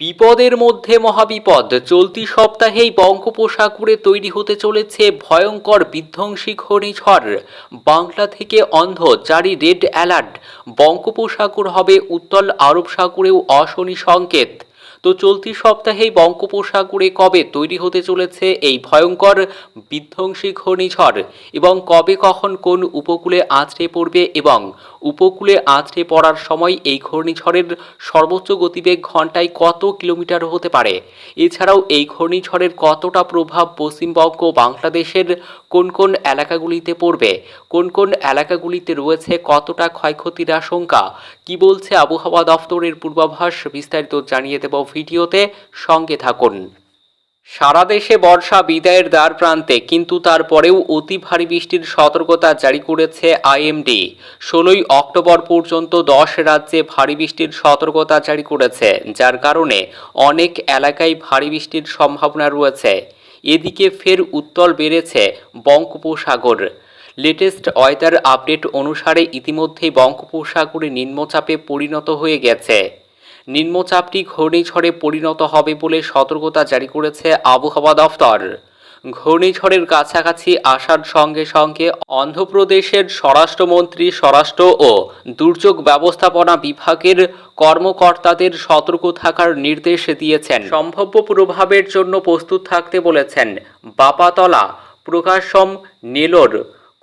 বিপদের মধ্যে মহাবিপদ। চলতি সপ্তাহেই বঙ্গোপসাগরে তৈরি হতে চলেছে ভয়ঙ্কর বিধ্বংসী ঘূর্ণিঝড়। বাংলা থেকে অন্ধ জারি রেড অ্যালার্ট। বঙ্গোপসাগর হবে উত্তল আরব সাগরেও অশনি সংকেত। তো চলতি সপ্তাহেই বঙ্গোপসাগরে কবে তৈরি হতে চলেছে এই ভয়ঙ্কর বিধ্বংসী ঘূর্ণিঝড় এবং কবে কখন কোন উপকূলে আছড়ে পড়বে এবং উপকূলে আছড়ে পড়ার সময় এই ঘূর্ণিঝড়ের সর্বোচ্চ গতিবেগ ঘন্টায় কত কিলোমিটার হতে পারে, এছাড়াও এই ঘূর্ণিঝড়ের কতটা প্রভাব পশ্চিমবঙ্গ বাংলাদেশের কোন কোন এলাকাগুলিতে পড়বে, কোন কোন এলাকাগুলিতে রয়েছে কতটা ক্ষয়ক্ষতির আশঙ্কা, কি বলছে আবহাওয়া দফতরের পূর্বাভাস, বিস্তারিত জানিয়ে দেব ভিডিওতে। সঙ্গে থাকুন। সারা দেশে বর্ষা বিদায়ের দ্বার প্রান্তে, কিন্তু তারপরেও অতি ভারী বৃষ্টির সতর্কতা জারি করেছে আইএমডি। 16ই অক্টোবর পর্যন্ত 10 রাজ্যে ভারী বৃষ্টির সতর্কতা জারি করেছে, যার কারণে অনেক এলাকায় ভারী বৃষ্টির সম্ভাবনা রয়েছে। এদিকে ফের উত্তাল বেড়েছে বঙ্গোপসাগর। লেটেস্ট ওয়েদার আপডেট অনুসারে ইতিমধ্যেই বঙ্গোপসাগরে নিম্নচাপে পরিণত হয়ে গেছে। নিম্নচাপটি ঘূর্ণিঝড়ে পরিণত হবে বলে সতর্কতা জারি করেছে আবহাওয়া দফতর। ঘূর্ণিঝড়ের কাছাকাছি আসার সঙ্গে সঙ্গে অন্ধ্রপ্রদেশের স্বরাষ্ট্রমন্ত্রী স্বরাষ্ট্র ও দুর্যোগ ব্যবস্থাপনা বিভাগের কর্মকর্তাদের সতর্ক থাকার নির্দেশ দিয়েছেন। সম্ভাব্য প্রভাবের জন্য প্রস্তুত থাকতে বলেছেন। বাপাতলা, প্রকাশম, নেলোর,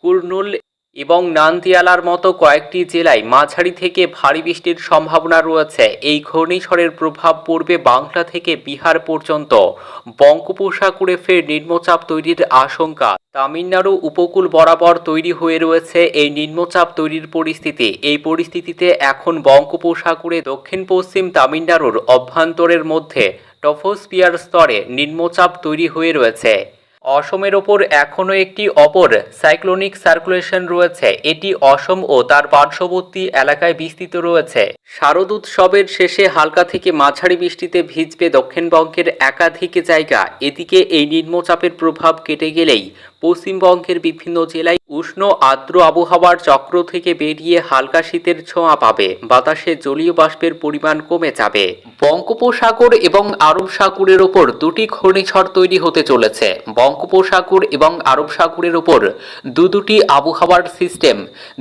কুর্নুল এবং নান্দিয়ালার মতো কয়েকটি জেলায় মাঝারি থেকে ভারী বৃষ্টির সম্ভাবনা রয়েছে। এই ঘূর্ণিঝড়ের প্রভাব পড়বে বাংলা থেকে বিহার পর্যন্ত। বঙ্গোপসাগরে ফের নিম্নচাপ তৈরির আশঙ্কা। তামিলনাড়ু উপকূল বরাবর তৈরি হয়ে রয়েছে এই নিম্নচাপ তৈরির পরিস্থিতি। এই পরিস্থিতিতে এখন বঙ্গোপসাগরে দক্ষিণ পশ্চিম তামিলনাড়ুর অভ্যন্তরের মধ্যে ট্রপোস্ফিয়ার স্তরে নিম্নচাপ তৈরি হয়ে রয়েছে। অসমের ওপর এখনও একটি অপর সাইক্লোনিক সার্কুলেশন রয়েছে। এটি অসম ও তার পার্শ্ববর্তী এলাকায় বিস্তৃত রয়েছে। শারদোৎসবের শেষে হালকা থেকে মাঝারি বৃষ্টিতে ভিজবে দক্ষিণবঙ্গের একাধিক জায়গা। এদিকে এই নিম্নচাপের প্রভাব কেটে গেলেই পশ্চিমবঙ্গের বিভিন্ন জেলায় উষ্ণ আর্দ্র আবহাওয়ার চক্র থেকে বেরিয়ে হালকা শীতের ছোঁয়া পাবে। বাতাসে জলীয় বাষ্পের পরিমাণ কমে যাবে। বঙ্গোপসাগর এবং আরব সাগরের ওপর দুটি ঘূর্ণিঝড় তৈরি হতে চলেছে। বঙ্গোপসাগর এবং আরব সাগরের ওপর দুটি আবহাওয়ার সিস্টেম।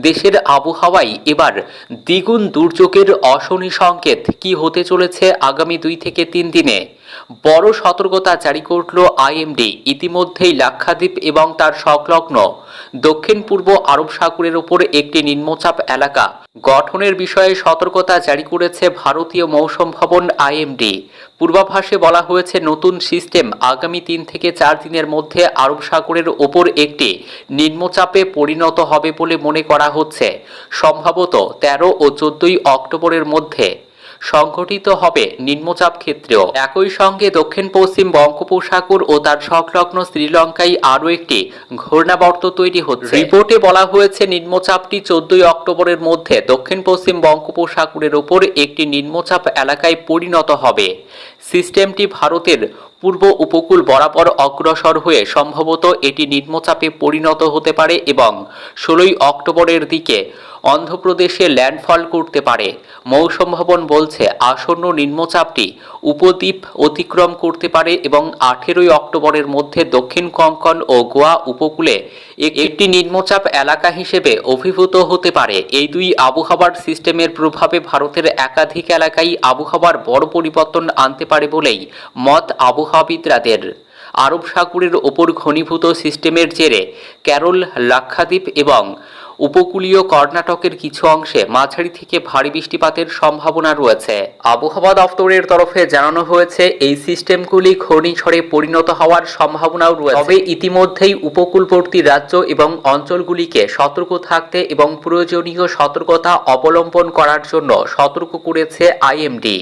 দেশের আবহাওয়ায় এবার দ্বিগুণ দুর্যোগের অশনি সংকেত। কি হতে চলেছে আগামী 2 থেকে 3 দিনে? বড় সতর্কতা জারি করল আইএমডি। ইতিমধ্যেই লাক্ষাদ্বীপ এবং তার সংলগ্ন দক্ষিণ পূর্ব আরব সাগরের ওপর একটি নিম্নচাপ এলাকা গঠনের বিষয়ে সতর্কতা জারি করেছে ভারতীয় মৌসুম ভবন আইএমডি। পূর্বাভাসে বলা হয়েছে, নতুন সিস্টেম আগামী 3 থেকে 4 দিনের মধ্যে আরব সাগরের ওপর একটি নিম্নচাপে পরিণত হবে বলে মনে করা হচ্ছে। সম্ভবত 13 ও 14ই অক্টোবরের মধ্যে সংঘটিত হবে নিম্নচাপ ক্ষেত্রেও। একই সঙ্গে দক্ষিণ পশ্চিম বঙ্গোপসাগর ও তার সংলগ্ন শ্রীলঙ্কায় আরও একটি ঘূর্ণাবর্ত তৈরি হচ্ছে। রিপোর্টে বলা হয়েছে, নিম্নচাপটি 14ই অক্টোবরের মধ্যে দক্ষিণ পশ্চিম বঙ্গোপসাগরের ওপর একটি নিম্নচাপ এলাকায় পরিণত হবে। সিস্টেমটি ভারতের পূর্ব উপকূল বরাবর অগ্রসর হয়ে সম্ভবত এটি নিম্নচাপে পরিণত হতে পারে এবং 16ই অক্টোবরের দিকে অন্ধ্রপ্রদেশে ল্যান্ডফল করতে পারে। মৌসুম ভবন বলছে, আসন্ন নিম্নচাপটি উপদ্বীপ অতিক্রম করতে পারে এবং 18ই অক্টোবরের মধ্যে দক্ষিণ কোঙ্কণ ও গোয়া উপকূলে একটি নিম্নচাপ এলাকা হিসেবে অভিভূত হতে পারে। এই দুই আবহাওয়ার সিস্টেমের প্রভাবে ভারতের একাধিক এলাকায় আবহাওয়ার বড় পরিবর্তন আনতে পারে বলেই মত আবহাওয়াবিদদের। আরব সাগরের ওপর ঘনীভূত সিস্টেমের জেরে কেরল, লাক্ষাদ্বীপ এবং উপকূলীয় কর্ণাটকের কিছু অংশে মাঝারি থেকে ভারী বৃষ্টিপাতের সম্ভাবনা রয়েছে। আবহাওয়া দফতরের তরফে জানানো হয়েছে, এই সিস্টেমগুলি ঘূর্ণিঝড়ে পরিণত হওয়ার সম্ভাবনাও রয়েছে। তবে ইতিমধ্যেই উপকূলবর্তী রাজ্য এবং অঞ্চলগুলিকে সতর্ক থাকতে এবং প্রয়োজনীয় সতর্কতা অবলম্বন করার জন্য সতর্ক করেছে আইএমডি।